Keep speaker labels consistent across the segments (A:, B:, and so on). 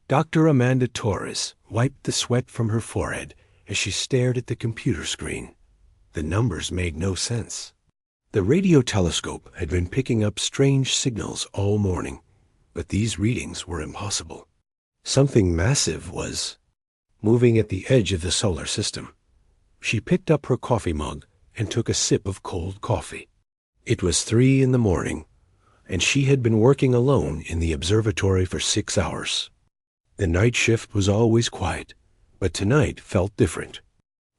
A: Dr. Amanda Torres wiped the sweat from her forehead as she stared at the computer screen. The numbers made no sense. The radio telescope had been picking up strange signals all morning, but these readings were impossible. Something massive was moving at the edge of the solar system. She picked up her coffee mug and took a sip of cold coffee. It was 3 a.m, and she had been working alone in the observatory for 6 hours. The night shift was always quiet, but tonight felt different.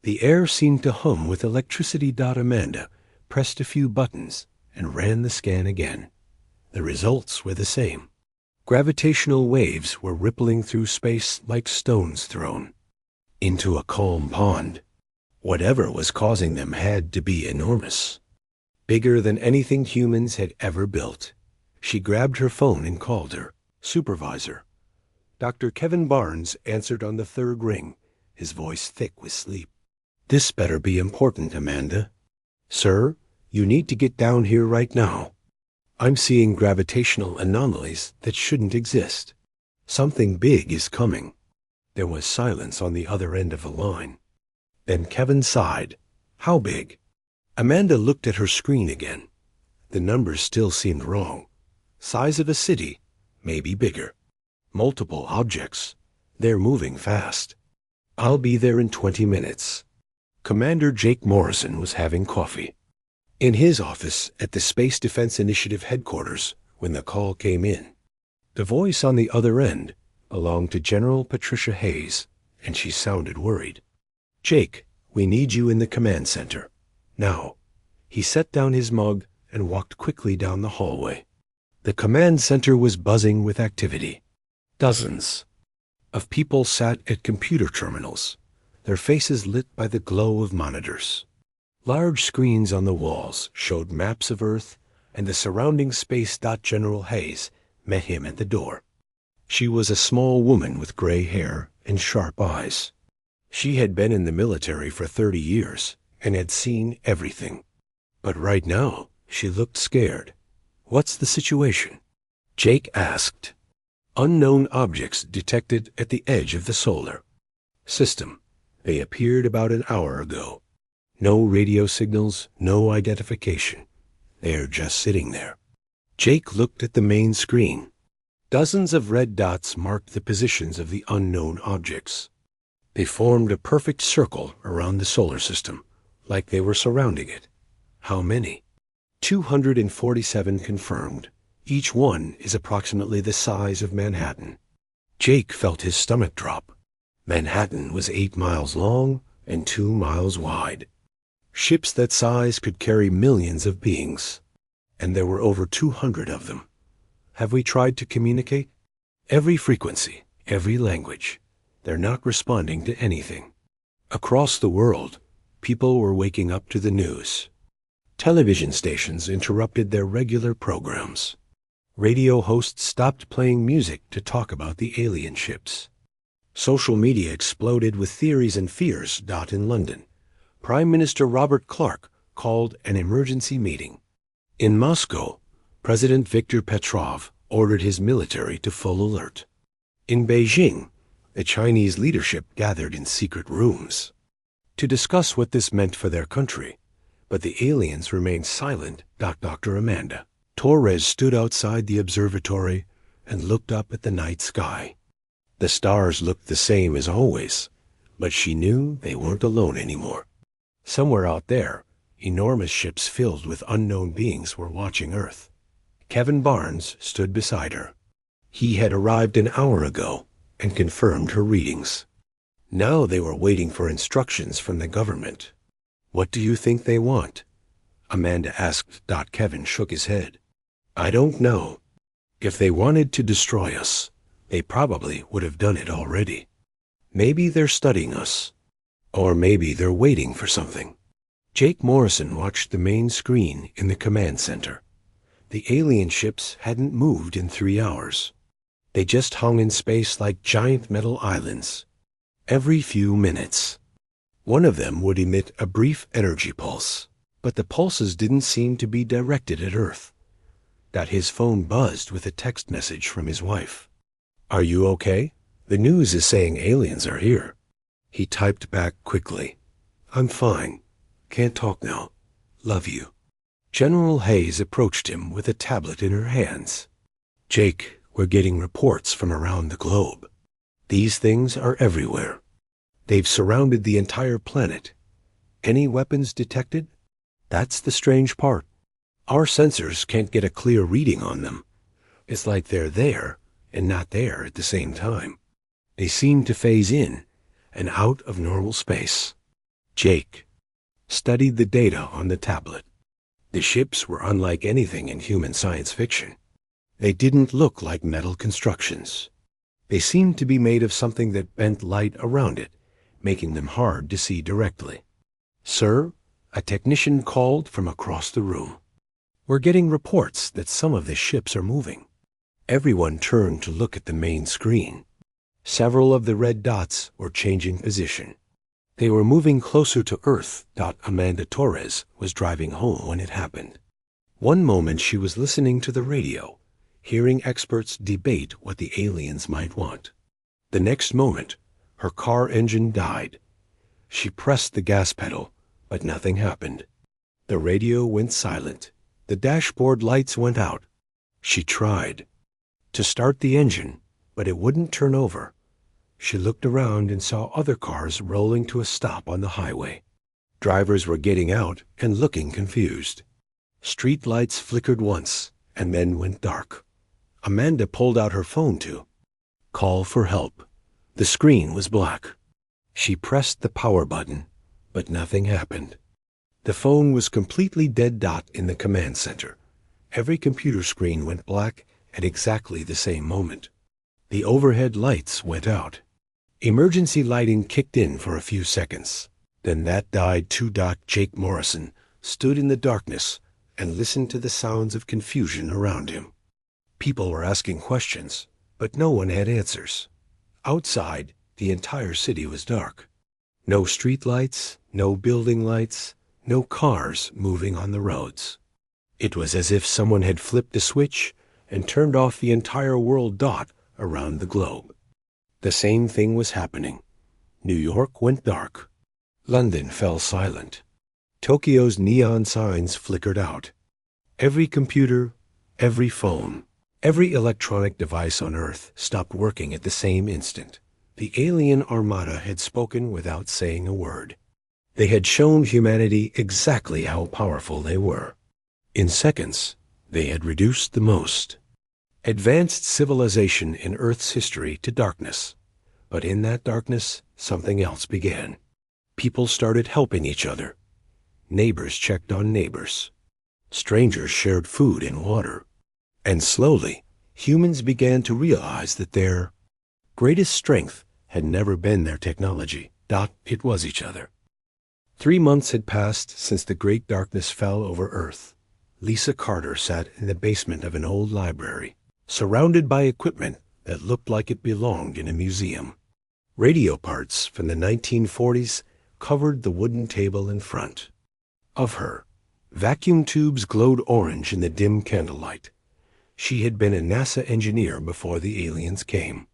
A: The air seemed to hum with electricity. Amanda pressed a few buttons and ran the scan again. The results were the same. Gravitational waves were rippling through space like stones thrown into a calm pond. Whatever was causing them had to be enormous, bigger than anything humans had ever built. She grabbed her phone and called her supervisor. Dr. Kevin Barnes answered on the 3rd ring, his voice thick with sleep. "This better be important, Amanda." "Sir, you need to get down here right now. I'm seeing gravitational anomalies that shouldn't exist. Something big is coming." There was silence on the other end of the line. Then Kevin sighed. "How big?" Amanda looked at her screen again. The numbers still seemed wrong. Size of a city, maybe bigger. Multiple objects. They're moving fast. "I'll be there in 20 minutes. Commander Jake Morrison was having coffee in his office at the Space Defense Initiative headquarters when the call came in. The voice on the other end belonged to General Patricia Hayes, and she sounded worried. "Jake, we need you in the command center. Now." He set down his mug and walked quickly down the hallway. The command center was buzzing with activity. Dozens of people sat at computer terminals, their faces lit by the glow of monitors. Large screens on the walls showed maps of Earth and the surrounding space. General Hayes met him at the door. She was a small woman with gray hair and sharp eyes. She had been in the military for 30 years and had seen everything. But right now, she looked scared. "What's the situation?" Jake asked. "Unknown objects detected at the edge of the solar system. They appeared about an hour ago. No radio signals, no identification. They're just sitting there." Jake looked at the main screen. Dozens of red dots marked the positions of the unknown objects. They formed a perfect circle around the solar system, like they were surrounding it. How many? 247 confirmed. Each one is approximately the size of Manhattan. Jake felt his stomach drop. Manhattan was 8 miles long and 2 miles wide. Ships that size could carry millions of beings, and there were over 200 of them. Have we tried to communicate? Every frequency, every language. They're not responding to anything. Across the world, people were waking up to the news. Television stations interrupted their regular programs. Radio hosts stopped playing music to talk about the alien ships. Social media exploded with theories and fears. In London, Prime Minister Robert Clark called an emergency meeting. In Moscow, President Viktor Petrov ordered his military to full alert. In Beijing, the Chinese leadership gathered in secret rooms to discuss what this meant for their country, but the aliens remained silent. Dr. Amanda Torres stood outside the observatory and looked up at the night sky. The stars looked the same as always, but she knew they weren't alone anymore. Somewhere out there, enormous ships filled with unknown beings were watching Earth. Kevin Barnes stood beside her. He had arrived an hour ago and confirmed her readings. Now they were waiting for instructions from the government. "What do you think they want?" Amanda asked. Kevin shook his head. "I don't know. If they wanted to destroy us, they probably would have done it already. Maybe they're studying us, or maybe they're waiting for something." Jake Morrison watched the main screen in the command center. The alien ships hadn't moved in 3 hours. They just hung in space like giant metal islands. Every few minutes, one of them would emit a brief energy pulse, but the pulses didn't seem to be directed at Earth. His phone buzzed with a text message from his wife. "Are you okay?" The news is saying aliens are here. He typed back quickly. I'm fine. Can't talk now. Love you. General Hayes approached him with a tablet in her hands. Jake, we're getting reports from around the globe. These things are everywhere. They've surrounded the entire planet. Any weapons detected? That's the strange part. Our sensors can't get a clear reading on them. It's like they're there and not there at the same time. They seem to phase in and out of normal space. Jake studied the data on the tablet. The ships were unlike anything in human science fiction. They didn't look like metal constructions. They seemed to be made of something that bent light around it, making them hard to see directly. Sir, a technician called from across the room. We're getting reports that some of the ships are moving. Everyone turned to look at the main screen. Several of the red dots were changing position. They were moving closer to Earth. Amanda Torres was driving home when it happened. One moment she was listening to the radio, hearing experts debate what the aliens might want. The next moment, her car engine died. She pressed the gas pedal, but nothing happened. The radio went silent. The dashboard lights went out. She tried to start the engine, but it wouldn't turn over. She looked around and saw other cars rolling to a stop on the highway. Drivers were getting out and looking confused. Street lights flickered once and then went dark. Amanda pulled out her phone to call for help. The screen was black. She pressed the power button, but nothing happened. The phone was completely dead dot in the command center. Every computer screen went black at exactly the same moment. The overhead lights went out. Emergency lighting kicked in for a few seconds. Then that died too. Jake Morrison stood in the darkness and listened to the sounds of confusion around him. People were asking questions, but no one had answers. Outside, the entire city was dark. No street lights, no building lights, no cars moving on the roads. It was as if someone had flipped a switch and turned off the entire world around the globe. The same thing was happening. New York went dark. London fell silent. Tokyo's neon signs flickered out. Every computer, every phone, every electronic device on Earth stopped working at the same instant. The alien Armada had spoken without saying a word. They had shown humanity exactly how powerful they were. In seconds, they had reduced the most advanced civilization in Earth's history to darkness. But in that darkness, something else began. People started helping each other. Neighbors checked on neighbors. Strangers shared food and water. And slowly, humans began to realize that their greatest strength had never been their technology. It was each other. 3 months had passed since the great darkness fell over Earth. Lisa Carter sat in the basement of an old library, surrounded by equipment that looked like it belonged in a museum. Radio parts from the 1940s covered the wooden table in front of her. Vacuum tubes glowed orange in the dim candlelight. She had been a NASA engineer before the aliens came.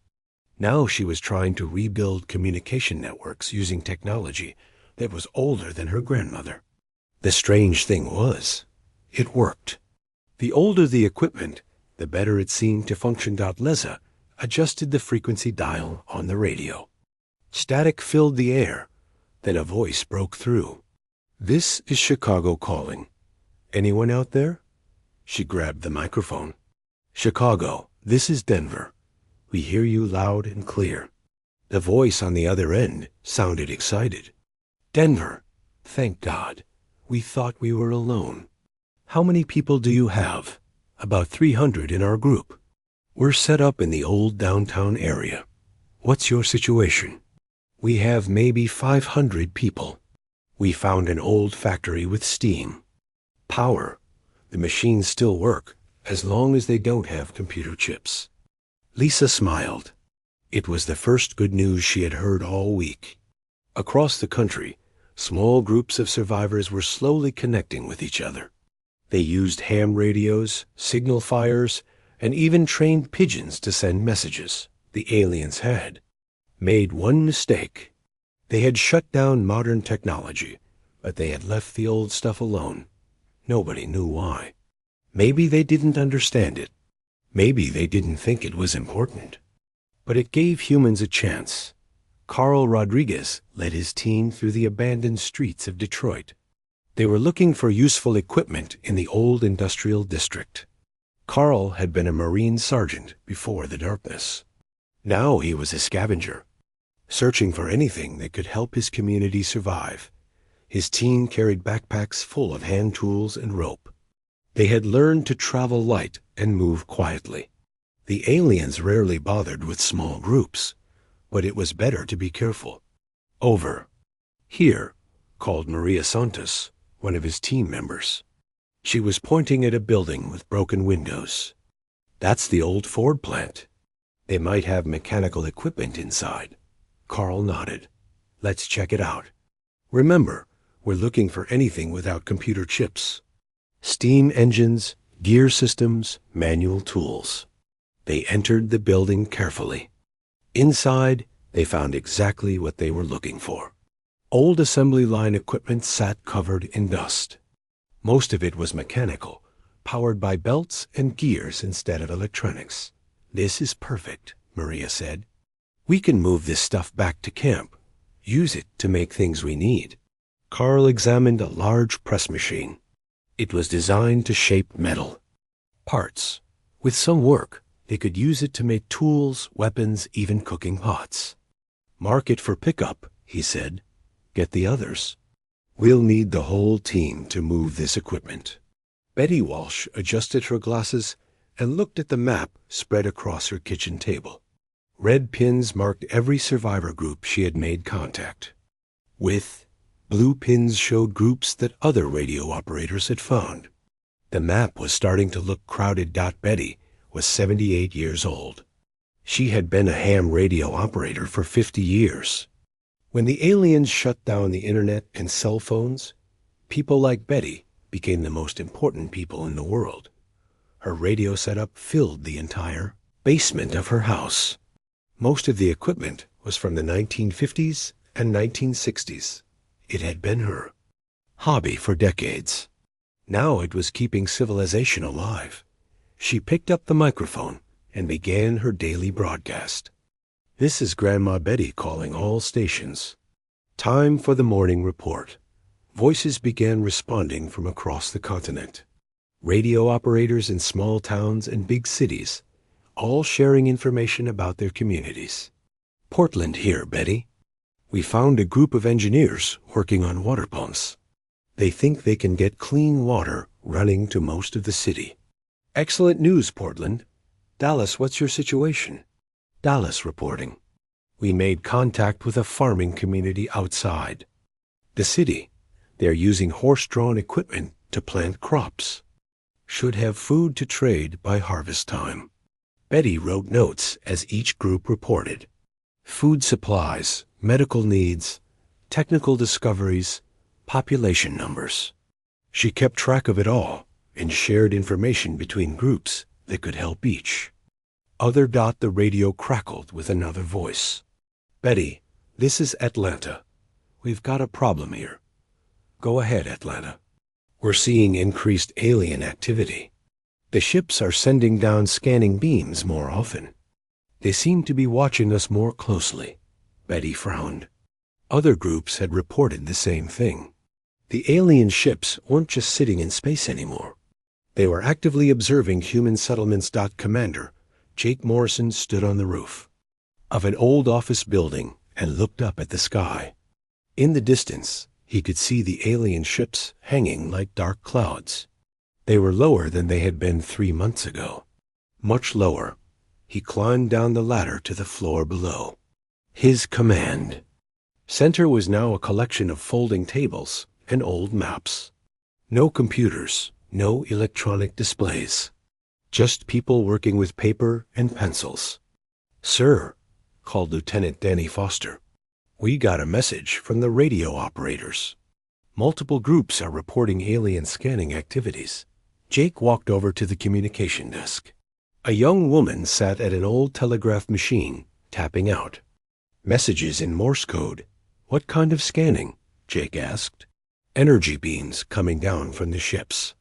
A: Now she was trying to rebuild communication networks using technology that was older than her grandmother. The strange thing was, it worked. The older the equipment, the better it seemed to function. Lisa adjusted the frequency dial on the radio. Static filled the air. Then a voice broke through. This is Chicago calling. Anyone out there? She grabbed the microphone. Chicago, this is Denver. We hear you loud and clear. The voice on the other end sounded excited. Denver, thank God. We thought we were alone. How many people do you have? About 300 in our group. We're set up in the old downtown area. What's your situation? We have maybe 500 people. We found an old factory with steam. Power. The machines still work, as long as they don't have computer chips. Lisa smiled. It was the first good news she had heard all week. Across the country, small groups of survivors were slowly connecting with each other. They used ham radios, signal fires, and even trained pigeons to send messages. The aliens had made one mistake. They had shut down modern technology, but they had left the old stuff alone. Nobody knew why. Maybe they didn't understand it. Maybe they didn't think it was important. But it gave humans a chance. Carl Rodriguez led his team through the abandoned streets of Detroit. They were looking for useful equipment in the old industrial district. Carl had been a Marine sergeant before the darkness. Now he was a scavenger, searching for anything that could help his community survive. His team carried backpacks full of hand tools and rope. They had learned to travel light and move quietly. The aliens rarely bothered with small groups, but it was better to be careful. Over. Here, called Maria Santos, one of his team members. She was pointing at a building with broken windows. That's the old Ford plant. They might have mechanical equipment inside. Carl nodded. Let's check it out. Remember, we're looking for anything without computer chips. Steam engines, gear systems, manual tools. They entered the building carefully. Inside, they found exactly what they were looking for. Old assembly line equipment sat covered in dust. Most of it was mechanical, powered by belts and gears instead of electronics. This is perfect, Maria said. We can move this stuff back to camp, use it to make things we need. Carl examined a large press machine. It was designed to shape metal. Parts. With some work, they could use it to make tools, weapons, even cooking pots. Mark it for pickup, he said. Get the others. We'll need the whole team to move this equipment. Betty Walsh adjusted her glasses and looked at the map spread across her kitchen table. Red pins marked every survivor group she had made contact with. Blue pins showed groups that other radio operators had found. The map was starting to look crowded. Betty was 78 years old. She had been a ham radio operator for 50 years. When the aliens shut down the internet and cell phones, people like Betty became the most important people in the world. Her radio setup filled the entire basement of her house. Most of the equipment was from the 1950s and 1960s. It had been her hobby for decades. Now it was keeping civilization alive. She picked up the microphone and began her daily broadcast. This is Grandma Betty calling all stations. Time for the morning report. Voices began responding from across the continent. Radio operators in small towns and big cities, all sharing information about their communities. Portland here, Betty. We found a group of engineers working on water pumps. They think they can get clean water running to most of the city. Excellent news, Portland. Dallas, what's your situation? Dallas reporting. We made contact with a farming community outside the city. They're using horse-drawn equipment to plant crops. Should have food to trade by harvest time. Betty wrote notes as each group reported. Food supplies, medical needs, technical discoveries, population numbers. She kept track of it all and shared information between groups that could help each. The radio crackled with another voice. Betty, this is Atlanta. We've got a problem here. Go ahead, Atlanta. We're seeing increased alien activity. The ships are sending down scanning beams more often. They seem to be watching us more closely. Betty frowned. Other groups had reported the same thing. The alien ships weren't just sitting in space anymore. They were actively observing human settlements. Commander Jake Morrison stood on the roof of an old office building and looked up at the sky. In the distance, he could see the alien ships hanging like dark clouds. They were lower than they had been 3 months ago. Much lower. He climbed down the ladder to the floor below. His command center was now a collection of folding tables and old maps. No computers, no electronic displays. Just people working with paper and pencils. Sir, called Lieutenant Danny Foster, we got a message from the radio operators. Multiple groups are reporting alien scanning activities. Jake walked over to the communication desk. A young woman sat at an old telegraph machine, tapping out. Messages in Morse code. What kind of scanning? Jake asked. Energy beams coming down from the ships.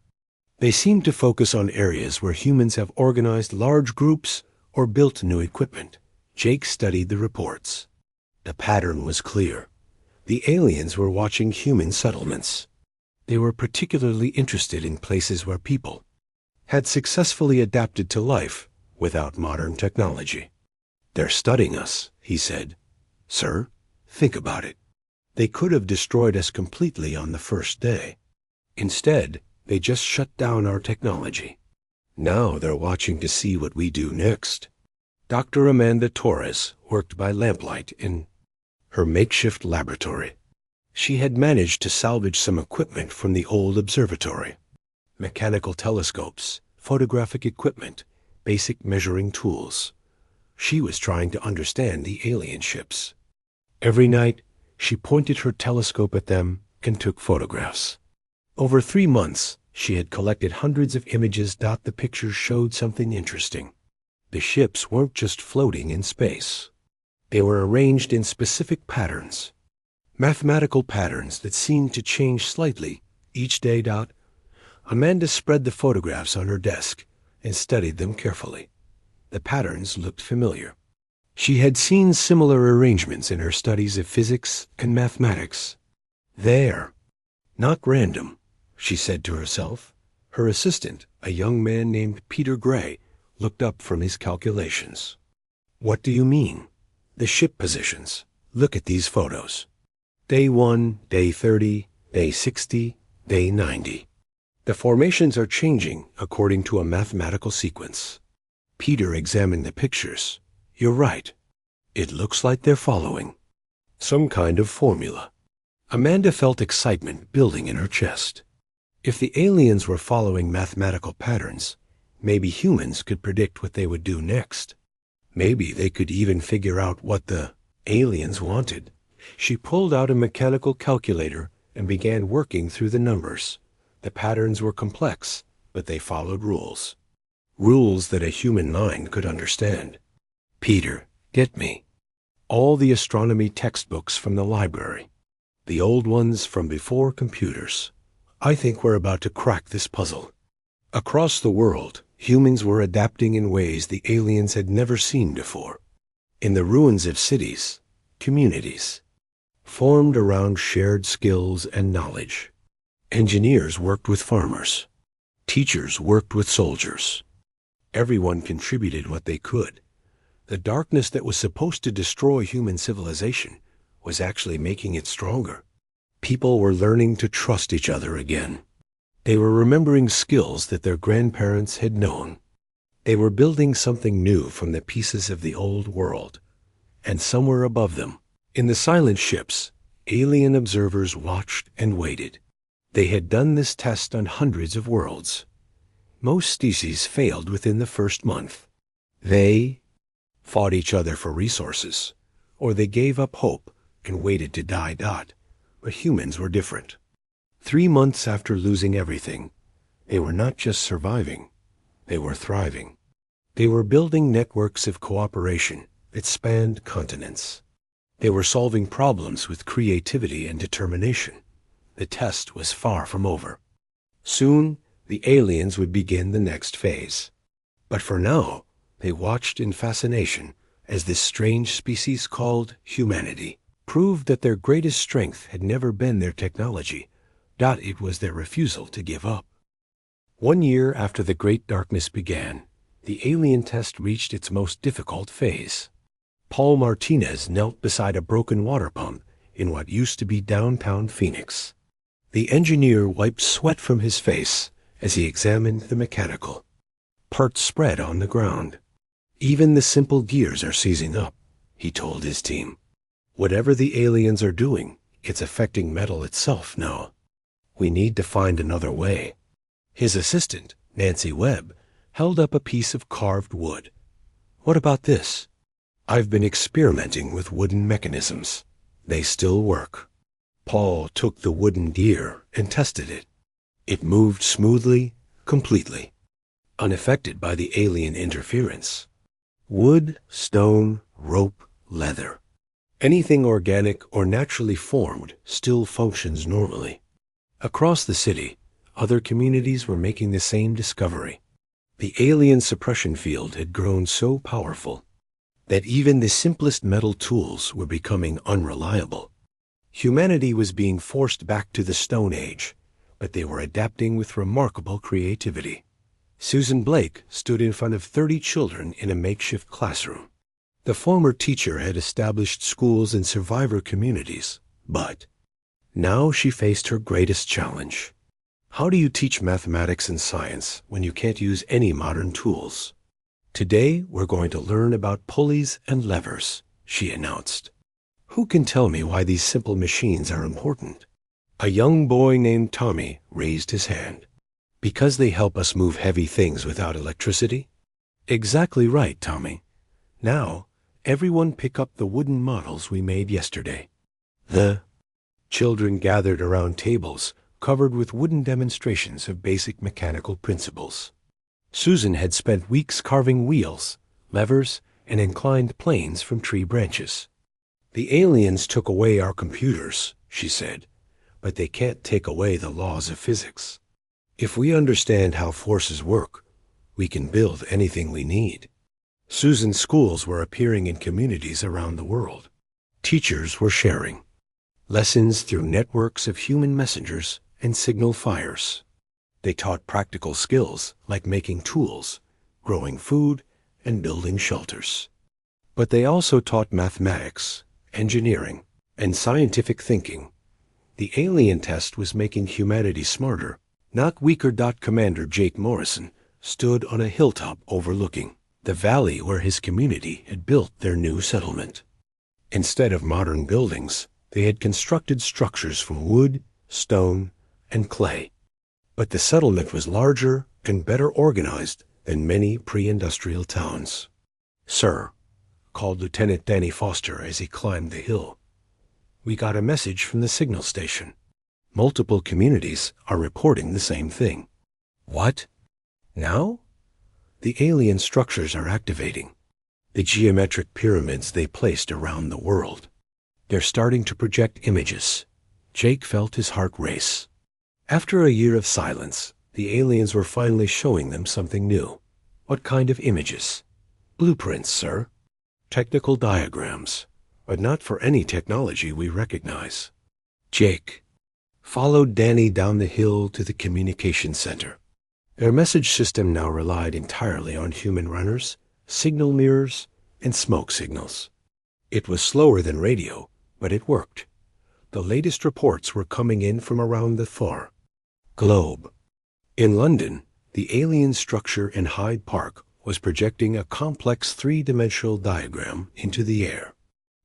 A: They seemed to focus on areas where humans have organized large groups or built new equipment. Jake studied the reports. The pattern was clear. The aliens were watching human settlements. They were particularly interested in places where people had successfully adapted to life without modern technology. They're studying us, he said. Sir, think about it. They could have destroyed us completely on the first day. Instead, they just shut down our technology. Now they're watching to see what we do next. Dr. Amanda Torres worked by lamplight in her makeshift laboratory. She had managed to salvage some equipment from the old observatory. Mechanical telescopes, photographic equipment, basic measuring tools. She was trying to understand the alien ships. Every night, she pointed her telescope at them and took photographs. Over 3 months, she had collected hundreds of images. The pictures showed something interesting. The ships weren't just floating in space. They were arranged in specific patterns. Mathematical patterns that seemed to change slightly each day. Amanda spread the photographs on her desk and studied them carefully. The patterns looked familiar. She had seen similar arrangements in her studies of physics and mathematics. There. Not random, she said to herself. Her assistant, a young man named Peter Gray, looked up from his calculations. What do you mean? The ship positions. Look at these photos. Day 1, day 30, day 60, day 90. The formations are changing according to a mathematical sequence. Peter examined the pictures. You're right. It looks like they're following some kind of formula. Amanda felt excitement building in her chest. If the aliens were following mathematical patterns, maybe humans could predict what they would do next. Maybe they could even figure out what the aliens wanted. She pulled out a mechanical calculator and began working through the numbers. The patterns were complex, but they followed rules. Rules that a human mind could understand. Peter, get me all the astronomy textbooks from the library. The old ones from before computers. I think we're about to crack this puzzle. Across the world, humans were adapting in ways the aliens had never seen before. In the ruins of cities, communities formed around shared skills and knowledge. Engineers worked with farmers. Teachers worked with soldiers. Everyone contributed what they could. The darkness that was supposed to destroy human civilization was actually making it stronger. People were learning to trust each other again. They were remembering skills that their grandparents had known. They were building something new from the pieces of the old world. And somewhere above them, in the silent ships, alien observers watched and waited. They had done this test on hundreds of worlds. Most species failed within the first month. They fought each other for resources, or they gave up hope and waited to die. But humans were different. 3 months after losing everything, they were not just surviving, they were thriving. They were building networks of cooperation that spanned continents. They were solving problems with creativity and determination. The test was far from over. Soon, the aliens would begin the next phase. But for now, they watched in fascination as this strange species called humanity proved that their greatest strength had never been their technology. It was their refusal to give up. 1 year after the Great Darkness began, the alien test reached its most difficult phase. Paul Martinez knelt beside a broken water pump in what used to be downtown Phoenix. The engineer wiped sweat from his face as he examined the mechanical parts spread on the ground. Even the simple gears are seizing up, he told his team. Whatever the aliens are doing, it's affecting metal itself now. We need to find another way. His assistant, Nancy Webb, held up a piece of carved wood. What about this? I've been experimenting with wooden mechanisms. They still work. Paul took the wooden gear and tested it. It moved smoothly, completely, unaffected by the alien interference. Wood, stone, rope, leather. Anything organic or naturally formed still functions normally. Across the city, other communities were making the same discovery. The alien suppression field had grown so powerful that even the simplest metal tools were becoming unreliable. Humanity was being forced back to the Stone Age, but they were adapting with remarkable creativity. Susan Blake stood in front of 30 children in a makeshift classroom. The former teacher had established schools in survivor communities, but now she faced her greatest challenge. How do you teach mathematics and science when you can't use any modern tools? Today, we're going to learn about pulleys and levers, she announced. Who can tell me why these simple machines are important? A young boy named Tommy raised his hand. Because they help us move heavy things without electricity? Exactly right, Tommy. Now, everyone pick up the wooden models we made yesterday. The children gathered around tables covered with wooden demonstrations of basic mechanical principles. Susan had spent weeks carving wheels, levers, and inclined planes from tree branches. The aliens took away our computers, she said, but they can't take away the laws of physics. If we understand how forces work, we can build anything we need. Susan's schools were appearing in communities around the world. Teachers were sharing lessons through networks of human messengers and signal fires. They taught practical skills like making tools, growing food, and building shelters. But they also taught mathematics, engineering, and scientific thinking. The alien test was making humanity smarter, not weaker. Commander Jake Morrison stood on a hilltop overlooking the valley where his community had built their new settlement. Instead of modern buildings, they had constructed structures from wood, stone, and clay. But the settlement was larger and better organized than many pre-industrial towns. "Sir," called Lieutenant Danny Foster as he climbed the hill, "we got a message from the signal station. Multiple communities are reporting the same thing." "What? Now?" "The alien structures are activating. The geometric pyramids they placed around the world. They're starting to project images." Jake felt his heart race. After a year of silence, the aliens were finally showing them something new. "What kind of images?" "Blueprints, sir. Technical diagrams, but not for any technology we recognize." Jake followed Danny down the hill to the communication center. Their message system now relied entirely on human runners, signal mirrors, and smoke signals. It was slower than radio, but it worked. The latest reports were coming in from around the Thor globe. In London, the alien structure in Hyde Park was projecting a complex three-dimensional diagram into the air.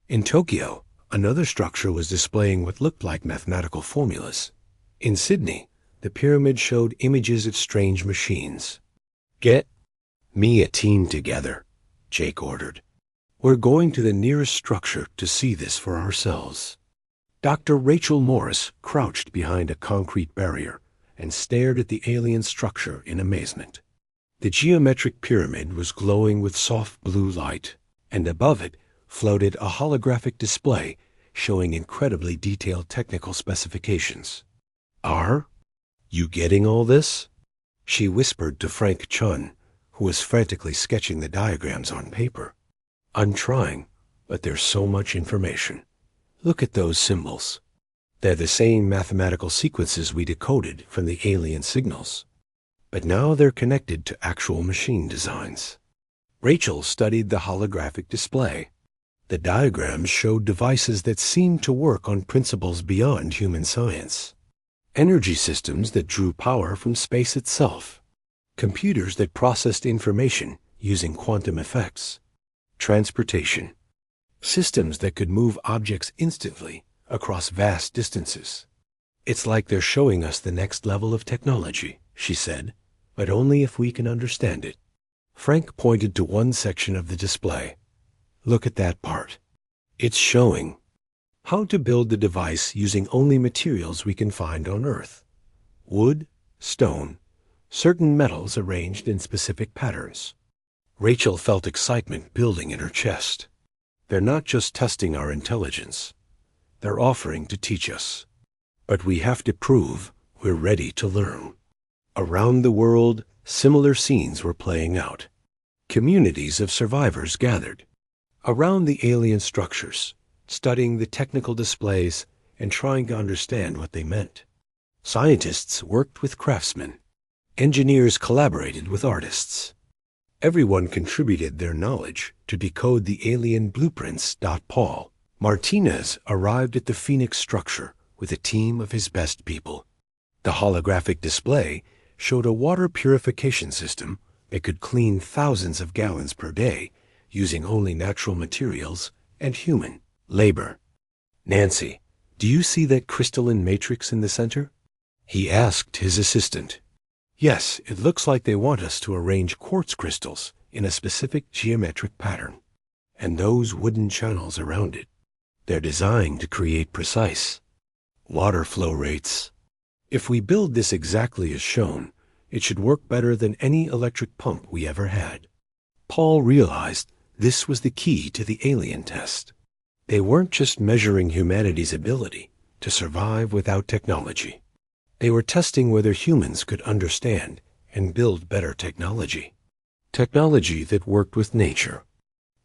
A: In Tokyo, another structure was displaying what looked like mathematical formulas. In Sydney, the pyramid showed images of strange machines. "Get me a team together," Jake ordered. "We're going to the nearest structure to see this for ourselves." Dr. Rachel Morris crouched behind a concrete barrier and stared at the alien structure in amazement. The geometric pyramid was glowing with soft blue light, and above it floated a holographic display showing incredibly detailed technical specifications. "Are you getting all this?" she whispered to Frank Chun, who was frantically sketching the diagrams on paper. "I'm trying, but there's so much information. Look at those symbols. They're the same mathematical sequences we decoded from the alien signals, but now they're connected to actual machine designs." Rachel studied the holographic display. The diagrams showed devices that seemed to work on principles beyond human science. Energy systems that drew power from space itself. Computers that processed information using quantum effects. Transportation. Systems that could move objects instantly across vast distances. "It's like they're showing us the next level of technology," she said, "but only if we can understand it." Frank pointed to one section of the display. "Look at that part. It's showing how to build the device using only materials we can find on Earth. Wood, stone, certain metals arranged in specific patterns." Rachel felt excitement building in her chest. They're not just testing our intelligence. They're offering to teach us. But we have to prove we're ready to learn. Around the world, similar scenes were playing out. Communities of survivors gathered around the alien structures, studying the technical displays and trying to understand what they meant. Scientists worked with craftsmen. Engineers collaborated with artists. Everyone contributed their knowledge to decode the alien blueprints. Paul Martinez arrived at the Phoenix structure with a team of his best people. The holographic display showed a water purification system that could clean thousands of gallons per day using only natural materials and human labor. Nancy, do you see that crystalline matrix in the center? He asked his assistant. Yes, it looks like they want us to arrange quartz crystals in a specific geometric pattern. And those wooden channels around it, they're designed to create precise water flow rates. If we build this exactly as shown, it should work better than any electric pump we ever had. Paul realized this was the key to the alien test. They weren't just measuring humanity's ability to survive without technology. They were testing whether humans could understand and build better technology. Technology that worked with nature.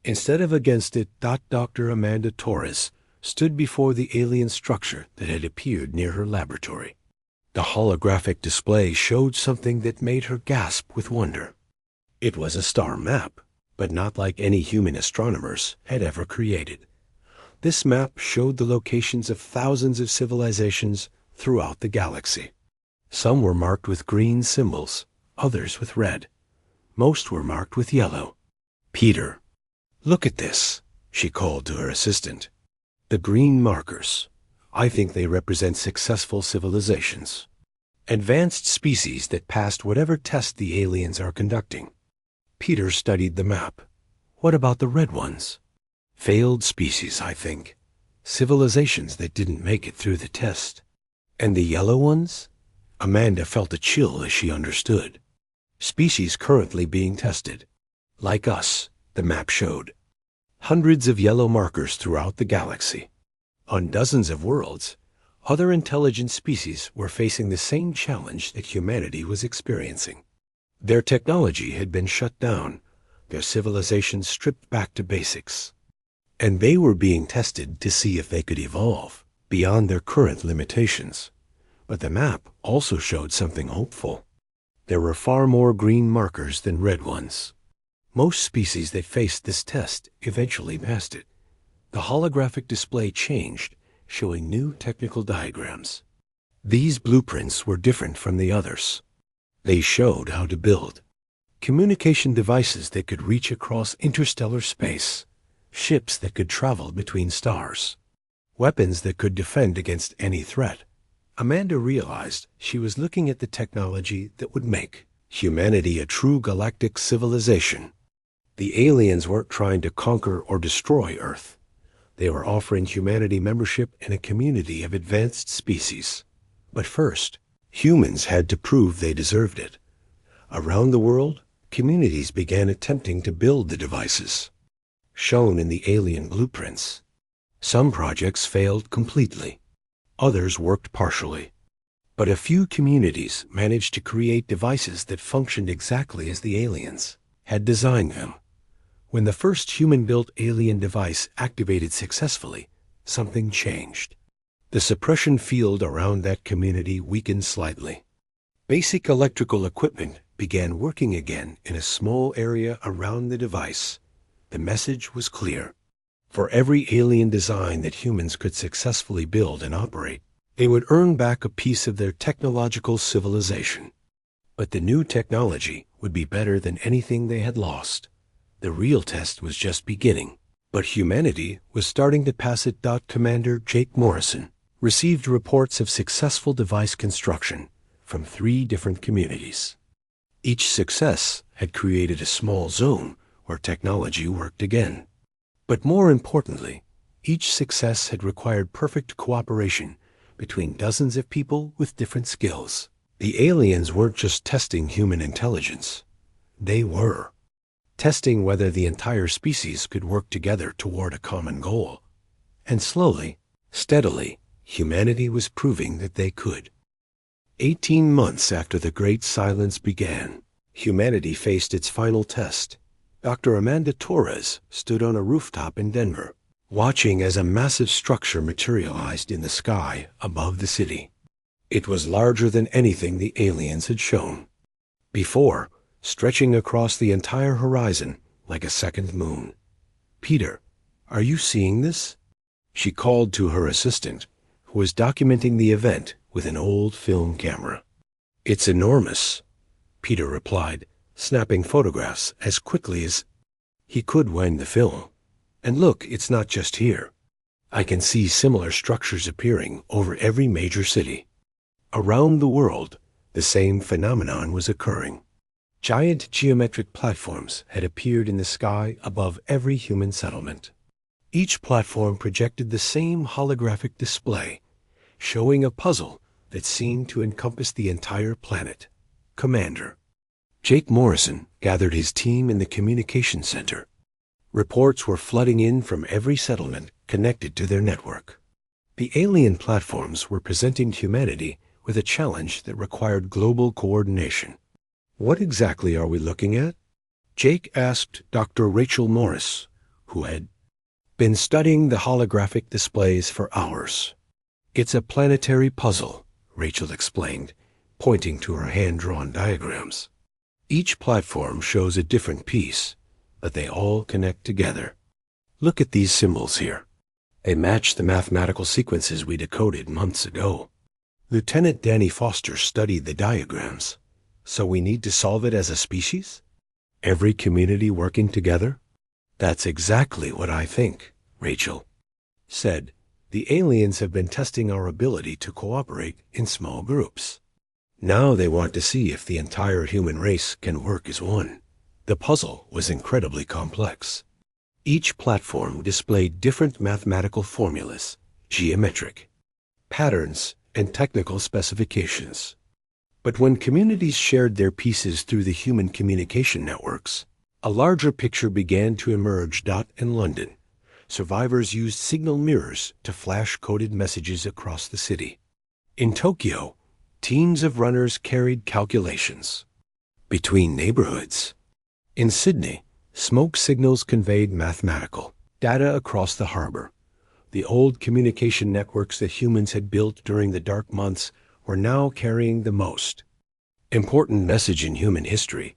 A: Instead of against it, Dr. Amanda Torres stood before the alien structure that had appeared near her laboratory. The holographic display showed something that made her gasp with wonder. It was a star map, but not like any human astronomers had ever created. This map showed the locations of thousands of civilizations throughout the galaxy. Some were marked with green symbols, others with red. Most were marked with yellow. Peter, look at this, she called to her assistant. The green markers. I think they represent successful civilizations. Advanced species that passed whatever test the aliens are conducting. Peter studied the map. What about the red ones? Failed species, I think. Civilizations that didn't make it through the test. And the yellow ones? Amanda felt a chill as she understood. Species currently being tested. Like us, the map showed. Hundreds of yellow markers throughout the galaxy. On dozens of worlds, other intelligent species were facing the same challenge that humanity was experiencing. Their technology had been shut down, their civilizations stripped back to basics. And they were being tested to see if they could evolve beyond their current limitations. But the map also showed something hopeful. There were far more green markers than red ones. Most species that faced this test eventually passed it. The holographic display changed, showing new technical diagrams. These blueprints were different from the others. They showed how to build communication devices that could reach across interstellar space, ships that could travel between stars, weapons that could defend against any threat. Amanda realized she was looking at the technology that would make humanity a true galactic civilization. The aliens weren't trying to conquer or destroy Earth. They were offering humanity membership in a community of advanced species. But first, humans had to prove they deserved it. Around the world, communities began attempting to build the devices shown in the alien blueprints. Some projects failed completely. Others worked partially. But a few communities managed to create devices that functioned exactly as the aliens had designed them. When the first human-built alien device activated successfully, something changed. The suppression field around that community weakened slightly. Basic electrical equipment began working again in a small area around the device. The message was clear. For every alien design that humans could successfully build and operate, they would earn back a piece of their technological civilization. But the new technology would be better than anything they had lost. The real test was just beginning, but humanity was starting to pass it. Commander Jake Morrison received reports of successful device construction from 3 different communities. Each success had created a small zone where technology worked again. But more importantly, each success had required perfect cooperation between dozens of people with different skills. The aliens weren't just testing human intelligence. They were testing whether the entire species could work together toward a common goal. And slowly, steadily, humanity was proving that they could. 18 months after the Great Silence began, humanity faced its final test. Dr. Amanda Torres stood on a rooftop in Denver, watching as a massive structure materialized in the sky above the city. It was larger than anything the aliens had shown before, stretching across the entire horizon like a second moon. "Peter, are you seeing this?" She called to her assistant, who was documenting the event with an old film camera. "It's enormous," Peter replied, snapping photographs as quickly as he could wind the film. "And look, it's not just here. I can see similar structures appearing over every major city. Around the world, the same phenomenon was occurring. Giant geometric platforms had appeared in the sky above every human settlement. Each platform projected the same holographic display, showing a puzzle that seemed to encompass the entire planet. Commander Jake Morrison gathered his team in the communication center. Reports were flooding in from every settlement connected to their network. The alien platforms were presenting humanity with a challenge that required global coordination. "What exactly are we looking at?" Jake asked Dr. Rachel Morris, who had been studying the holographic displays for hours. "It's a planetary puzzle," Rachel explained, pointing to her hand-drawn diagrams. "Each platform shows a different piece, but they all connect together. Look at these symbols here. They match the mathematical sequences we decoded months ago. Lieutenant Danny Foster studied the diagrams. So we need to solve it as a species? Every community working together?" "That's exactly what I think," Rachel said. "The aliens have been testing our ability to cooperate in small groups. Now they want to see if the entire human race can work as one." The puzzle was incredibly complex. Each platform displayed different mathematical formulas, geometric patterns, and technical specifications. But when communities shared their pieces through the human communication networks, a larger picture began to emerge. In London, survivors used signal mirrors to flash coded messages across the city. In Tokyo, teams of runners carried calculations between neighborhoods. In Sydney, smoke signals conveyed mathematical data across the harbor. The old communication networks that humans had built during the dark months were now carrying the most important message in human history.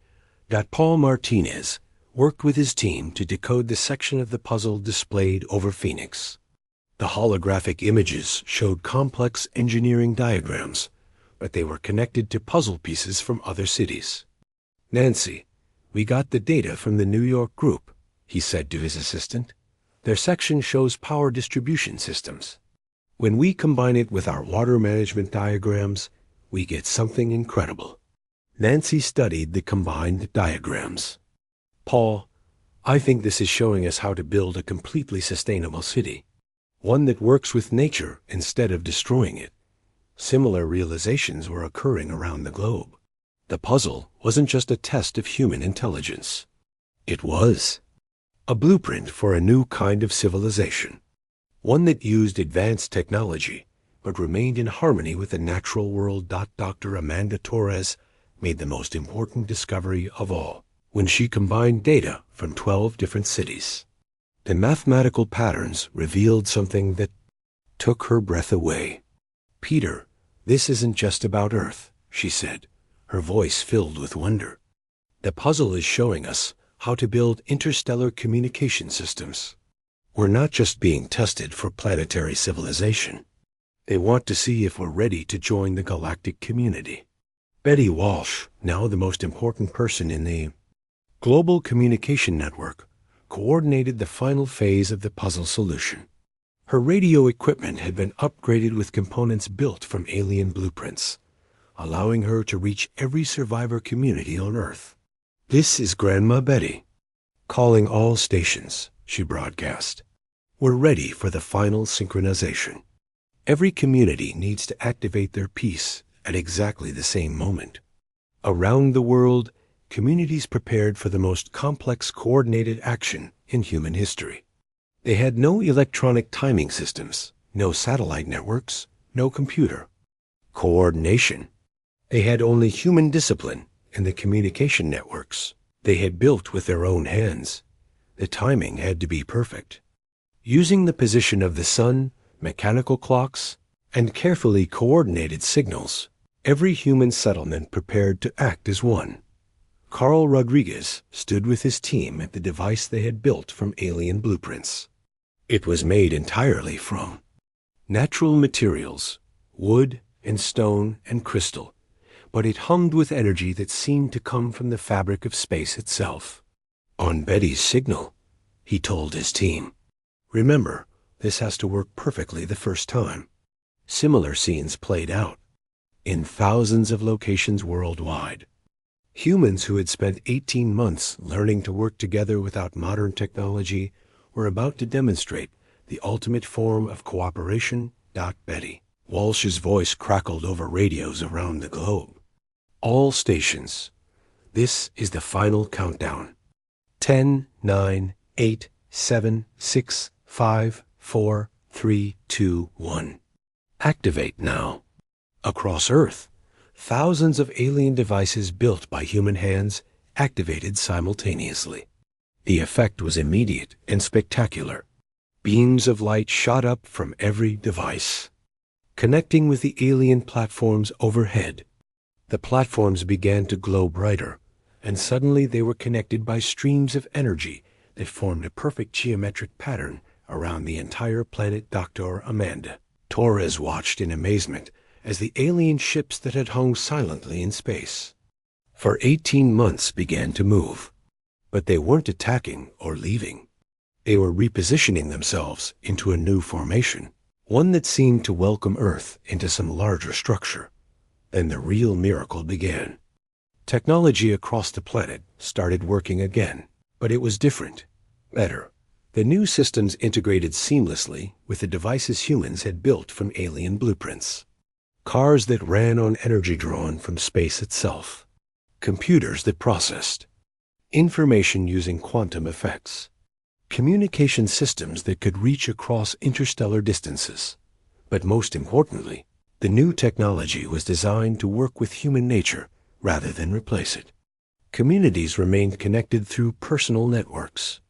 A: Paul Martinez worked with his team to decode the section of the puzzle displayed over Phoenix. The holographic images showed complex engineering diagrams, but they were connected to puzzle pieces from other cities. "Nancy, we got the data from the New York group," he said to his assistant. "Their section shows power distribution systems. When we combine it with our water management diagrams, we get something incredible." Nancy studied the combined diagrams. "Paul, I think this is showing us how to build a completely sustainable city, one that works with nature instead of destroying it." Similar realizations were occurring around the globe. The puzzle wasn't just a test of human intelligence. It was a blueprint for a new kind of civilization, one that used advanced technology but remained in harmony with the natural world. Dr. Amanda Torres made the most important discovery of all when she combined data from 12 different cities. The mathematical patterns revealed something that took her breath away. "Peter, this isn't just about Earth," she said, her voice filled with wonder. "The puzzle is showing us how to build interstellar communication systems. We're not just being tested for planetary civilization. They want to see if we're ready to join the galactic community." Betty Walsh, now the most important person in the global communication network, coordinated the final phase of the puzzle solution. Her radio equipment had been upgraded with components built from alien blueprints, allowing her to reach every survivor community on Earth. "This is Grandma Betty, calling all stations," she broadcast. "We're ready for the final synchronization. Every community needs to activate their piece at exactly the same moment. Around the world, communities prepared for the most complex coordinated action in human history. They had no electronic timing systems, no satellite networks, no computer. Coordination. They had only human discipline and the communication networks they had built with their own hands. The timing had to be perfect. Using the position of the sun, mechanical clocks, and carefully coordinated signals, every human settlement prepared to act as one. Carl Rodriguez stood with his team at the device they had built from alien blueprints. It was made entirely from natural materials, wood and stone and crystal, but it hummed with energy that seemed to come from the fabric of space itself. On Betty's signal, he told his team, "Remember, this has to work perfectly the first time." Similar scenes played out in thousands of locations worldwide. Humans who had spent 18 months learning to work together without modern technology were about to demonstrate the ultimate form of cooperation. Betty Walsh's voice crackled over radios around the globe. "All stations, this is the final countdown. 10, 9, 8, 7, 6, 5, 4, 3, 2, 1. Activate now." Across Earth, thousands of alien devices built by human hands activated simultaneously. The effect was immediate and spectacular. Beams of light shot up from every device, connecting with the alien platforms overhead. The platforms began to glow brighter, and suddenly they were connected by streams of energy that formed a perfect geometric pattern around the entire planet. Dr. Armada Torres watched in amazement as the alien ships that had hung silently in space for 18 months began to move. But they weren't attacking or leaving. They were repositioning themselves into a new formation, one that seemed to welcome Earth into some larger structure. Then the real miracle began. Technology across the planet started working again, but it was different, better. The new systems integrated seamlessly with the devices humans had built from alien blueprints. Cars that ran on energy drawn from space itself. Computers that processed information using quantum effects. Communication systems that could reach across interstellar distances. But most importantly, the new technology was designed to work with human nature rather than replace it. Communities remained connected through personal networks.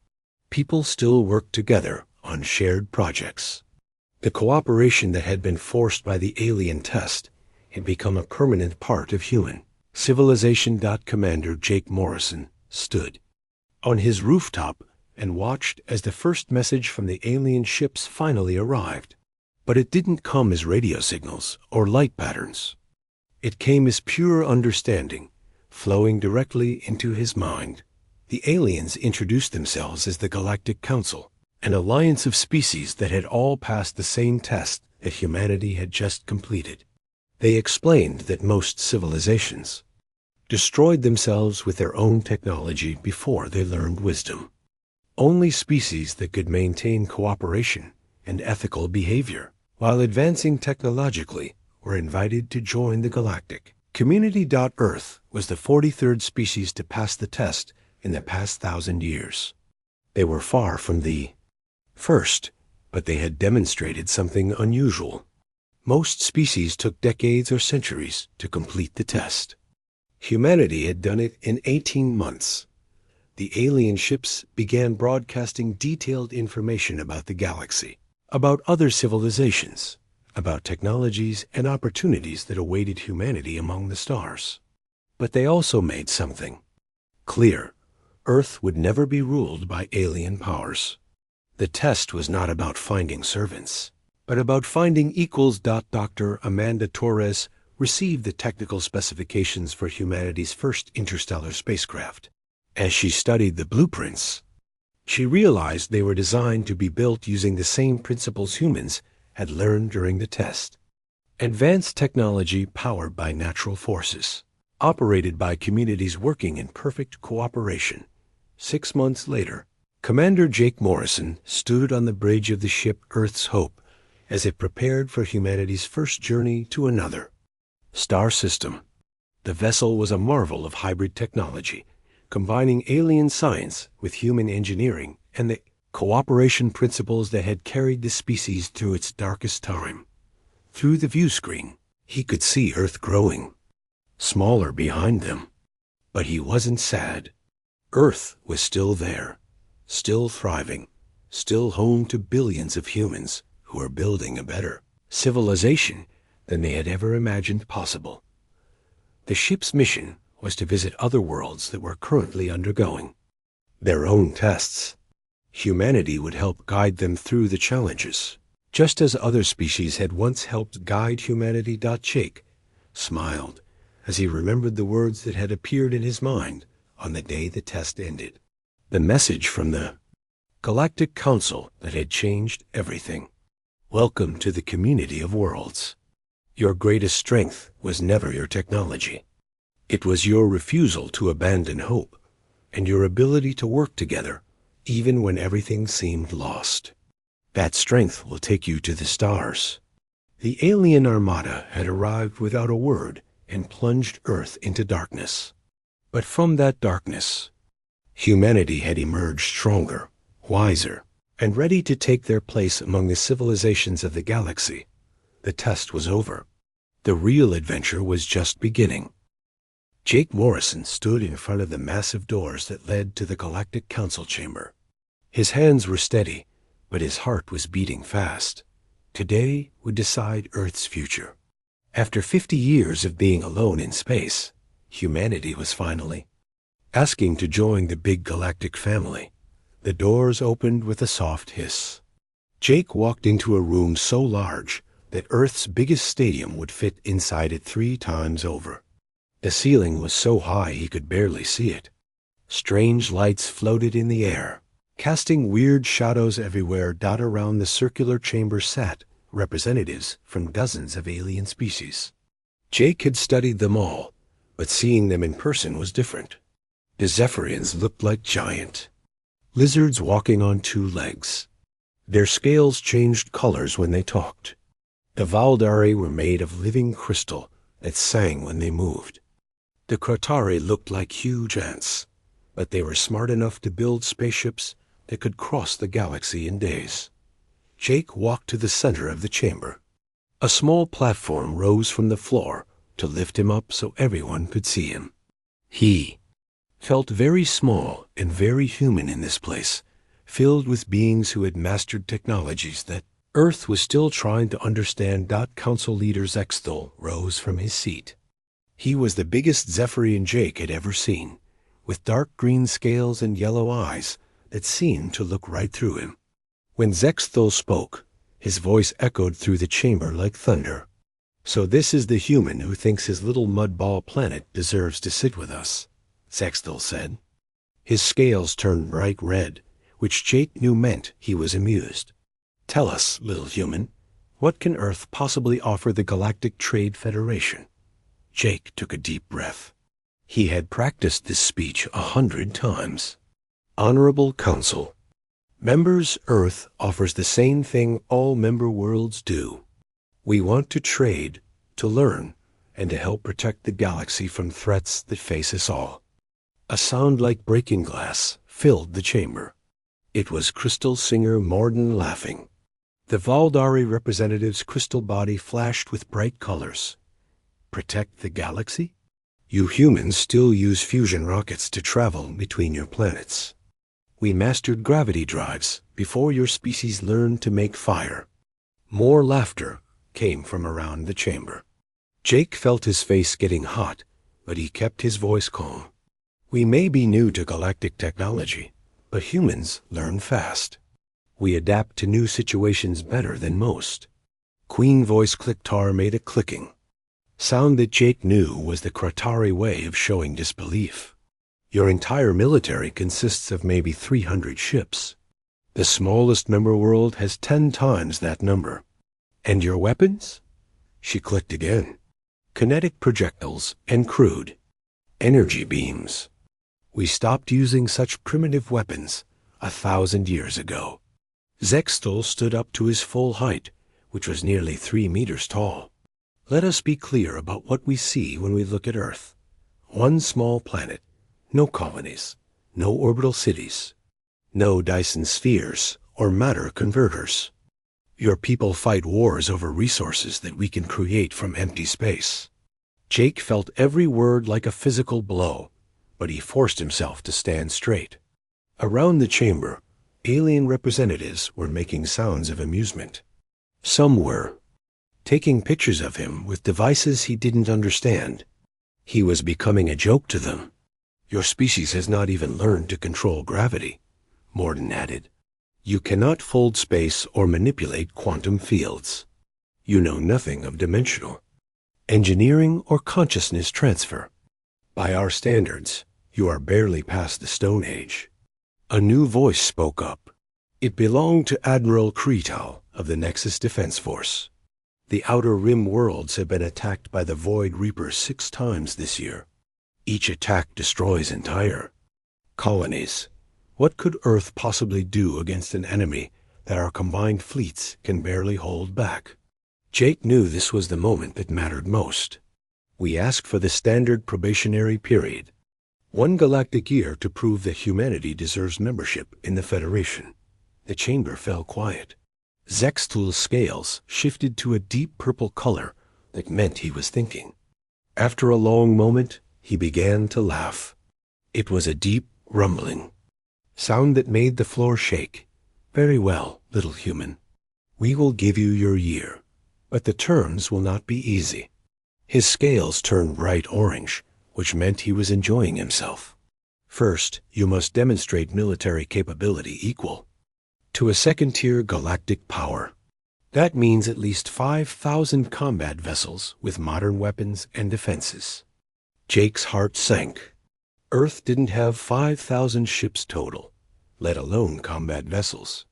A: People still worked together on shared projects. The cooperation that had been forced by the alien test had become a permanent part of human civilization. Commander Jake Morrison stood on his rooftop and watched as the first message from the alien ships finally arrived. But it didn't come as radio signals or light patterns. It came as pure understanding, flowing directly into his mind. The aliens introduced themselves as the Galactic Council, an alliance of species that had all passed the same test that humanity had just completed. They explained that most civilizations destroyed themselves with their own technology before they learned wisdom. Only species that could maintain cooperation and ethical behavior while advancing technologically were invited to join the galactic community. Earth was the 43rd species to pass the test in the past 1,000 years. They were far from the first, but they had demonstrated something unusual. Most species took decades or centuries to complete the test. Humanity had done it in 18 months. The alien ships began broadcasting detailed information about the galaxy, about other civilizations, about technologies and opportunities that awaited humanity among the stars. But they also made something clear. Earth would never be ruled by alien powers. The test was not about finding servants, but about finding equals. Dr. Amanda Torres received the technical specifications for humanity's first interstellar spacecraft. As she studied the blueprints, she realized they were designed to be built using the same principles humans had learned during the test. Advanced technology powered by natural forces, operated by communities working in perfect cooperation. 6 months later, Commander Jake Morrison stood on the bridge of the ship Earth's Hope as it prepared for humanity's first journey to another star system. The vessel was a marvel of hybrid technology, combining alien science with human engineering and the cooperation principles that had carried the species through its darkest time. Through the view screen, he could see Earth growing, smaller behind them. But he wasn't sad. Earth was still there, still thriving, still home to billions of humans who were building a better civilization than they had ever imagined possible. The ship's mission was to visit other worlds that were currently undergoing their own tests. Humanity would help guide them through the challenges, just as other species had once helped guide humanity. Jake smiled as he remembered the words that had appeared in his mind on the day the test ended. The message from the Galactic Council that had changed everything. Welcome to the community of worlds. Your greatest strength was never your technology. It was your refusal to abandon hope and your ability to work together even when everything seemed lost. That strength will take you to the stars. The alien Armada had arrived without a word and plunged Earth into darkness. But from that darkness, humanity had emerged stronger, wiser, and ready to take their place among the civilizations of the galaxy. The test was over. The real adventure was just beginning. Jake Morrison stood in front of the massive doors that led to the Galactic Council chamber. His hands were steady, but his heart was beating fast. Today would decide Earth's future. After 50 years of being alone in space, humanity was finally asking to join the big galactic family. The doors opened with a soft hiss. Jake walked into a room so large that Earth's biggest stadium would fit inside it 3 times over. The ceiling was so high he could barely see it. Strange lights floated in the air, casting weird shadows everywhere. Around the circular chamber sat representatives from dozens of alien species. Jake had studied them all, but seeing them in person was different. The Zephyrians looked like giant lizards walking on 2 legs. Their scales changed colors when they talked. The Valdari were made of living crystal that sang when they moved. The Kratari looked like huge ants, but they were smart enough to build spaceships that could cross the galaxy in days. Jake walked to the center of the chamber. A small platform rose from the floor to lift him up so everyone could see him. He felt very small and very human in this place, filled with beings who had mastered technologies that Earth was still trying to understand. Council leader Zexthal rose from his seat. He was the biggest Zephyrian Jake had ever seen, with dark green scales and yellow eyes that seemed to look right through him. When Zexthal spoke, his voice echoed through the chamber like thunder. So this is the human who thinks his little mudball planet deserves to sit with us, Zexthal said. His scales turned bright red, which Jake knew meant he was amused. Tell us, little human, what can Earth possibly offer the Galactic Trade Federation? Jake took a deep breath. He had practiced this speech 100 times. Honorable Council, members, Earth offers the same thing all member worlds do. We want to trade, to learn, and to help protect the galaxy from threats that face us all. A sound like breaking glass filled the chamber. It was Crystal Singer Morden laughing. The Valdari representative's crystal body flashed with bright colors. Protect the galaxy? You humans still use fusion rockets to travel between your planets. We mastered gravity drives before your species learned to make fire. More laughter came from around the chamber. Jake felt his face getting hot, but he kept his voice calm. We may be new to galactic technology, but humans learn fast. We adapt to new situations better than most. Queen Voice Clicktar made a clicking sound that Jake knew was the Kratari way of showing disbelief. Your entire military consists of maybe 300 ships. The smallest member world has 10 times that number. And your weapons? She clicked again. Kinetic projectiles and crude energy beams. We stopped using such primitive weapons 1,000 years ago. Zexthal stood up to his full height, which was nearly 3 meters tall. Let us be clear about what we see when we look at Earth. One small planet, no colonies, no orbital cities, no Dyson spheres or matter converters. Your people fight wars over resources that we can create from empty space. Jake felt every word like a physical blow, but he forced himself to stand straight. Around the chamber, alien representatives were making sounds of amusement. Some were taking pictures of him with devices he didn't understand. He was becoming a joke to them. Your species has not even learned to control gravity, Morden added. You cannot fold space or manipulate quantum fields. You know nothing of dimensional, engineering, or consciousness transfer. By our standards, you are barely past the Stone Age. A new voice spoke up. It belonged to Admiral Kretal of the Nexus Defense Force. The Outer Rim worlds have been attacked by the Void Reapers 6 times this year. Each attack destroys entire colonies. What could Earth possibly do against an enemy that our combined fleets can barely hold back? Jake knew this was the moment that mattered most. We asked for the standard probationary period, 1 galactic year, to prove that humanity deserves membership in the Federation. The chamber fell quiet. Zextul's scales shifted to a deep purple color that meant he was thinking. After a long moment, he began to laugh. It was a deep rumbling sound that made the floor shake. Very well, little human. We will give you your year, but the terms will not be easy. His scales turned bright orange, which meant he was enjoying himself. First, you must demonstrate military capability equal to a second-tier galactic power. That means at least 5,000 combat vessels with modern weapons and defenses. Jake's heart sank. Earth didn't have 5,000 ships total, let alone combat vessels.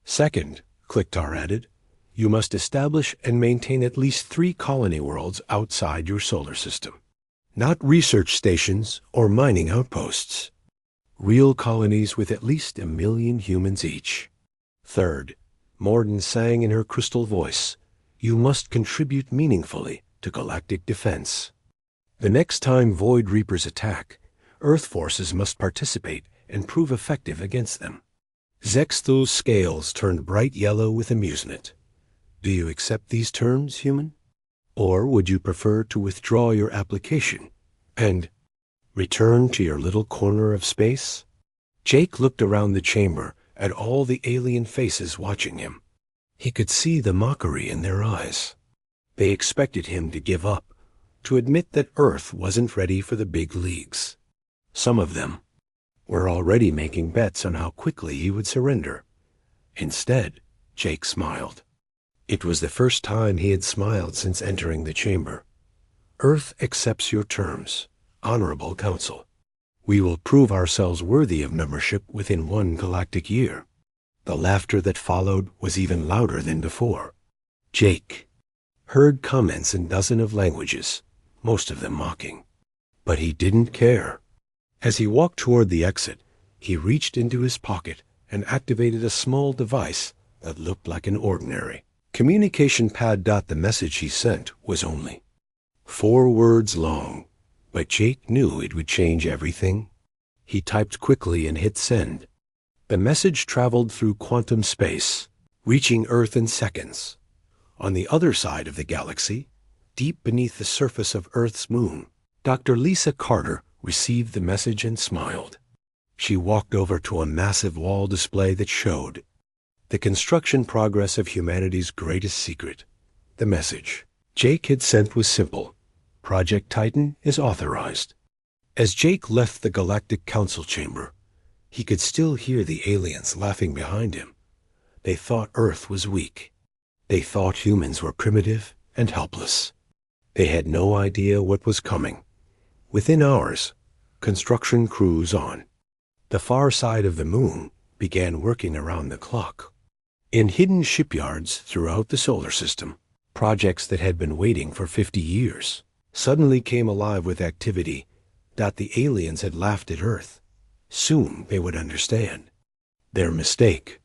A: Second, Kliktar added, you must establish and maintain at least 3 colony worlds outside your solar system. Not research stations or mining outposts. Real colonies with at least 1 million humans each. Third, Morden sang in her crystal voice, you must contribute meaningfully to galactic defense. The next time Void Reapers attack, Earth forces must participate and prove effective against them. Zextul's scales turned bright yellow with amusement. Do you accept these terms, human? Or would you prefer to withdraw your application and return to your little corner of space? Jake looked around the chamber at all the alien faces watching him. He could see the mockery in their eyes. They expected him to give up, to admit that Earth wasn't ready for the big leagues. Some of them were already making bets on how quickly he would surrender. Instead, Jake smiled. It was the first time he had smiled since entering the chamber. Earth accepts your terms, Honorable Council. We will prove ourselves worthy of membership within 1 galactic year. The laughter that followed was even louder than before. Jake heard comments in dozens of languages, most of them mocking. But he didn't care. As he walked toward the exit, he reached into his pocket and activated a small device that looked like an ordinary communication pad. The message he sent was only 4 words long, but Jake knew it would change everything. He typed quickly and hit send. The message traveled through quantum space, reaching Earth in seconds. On the other side of the galaxy, deep beneath the surface of Earth's moon, Dr. Lisa Carter received the message and smiled. She walked over to a massive wall display that showed the construction progress of humanity's greatest secret. The message Jake had sent was simple. Project Titan is authorized. As Jake left the Galactic Council chamber, he could still hear the aliens laughing behind him. They thought Earth was weak. They thought humans were primitive and helpless. They had no idea what was coming. Within hours, construction crews on the far side of the moon began working around the clock. In hidden shipyards throughout the solar system, projects that had been waiting for 50 years suddenly came alive with activity. The aliens had laughed at Earth. Soon they would understand. Their mistake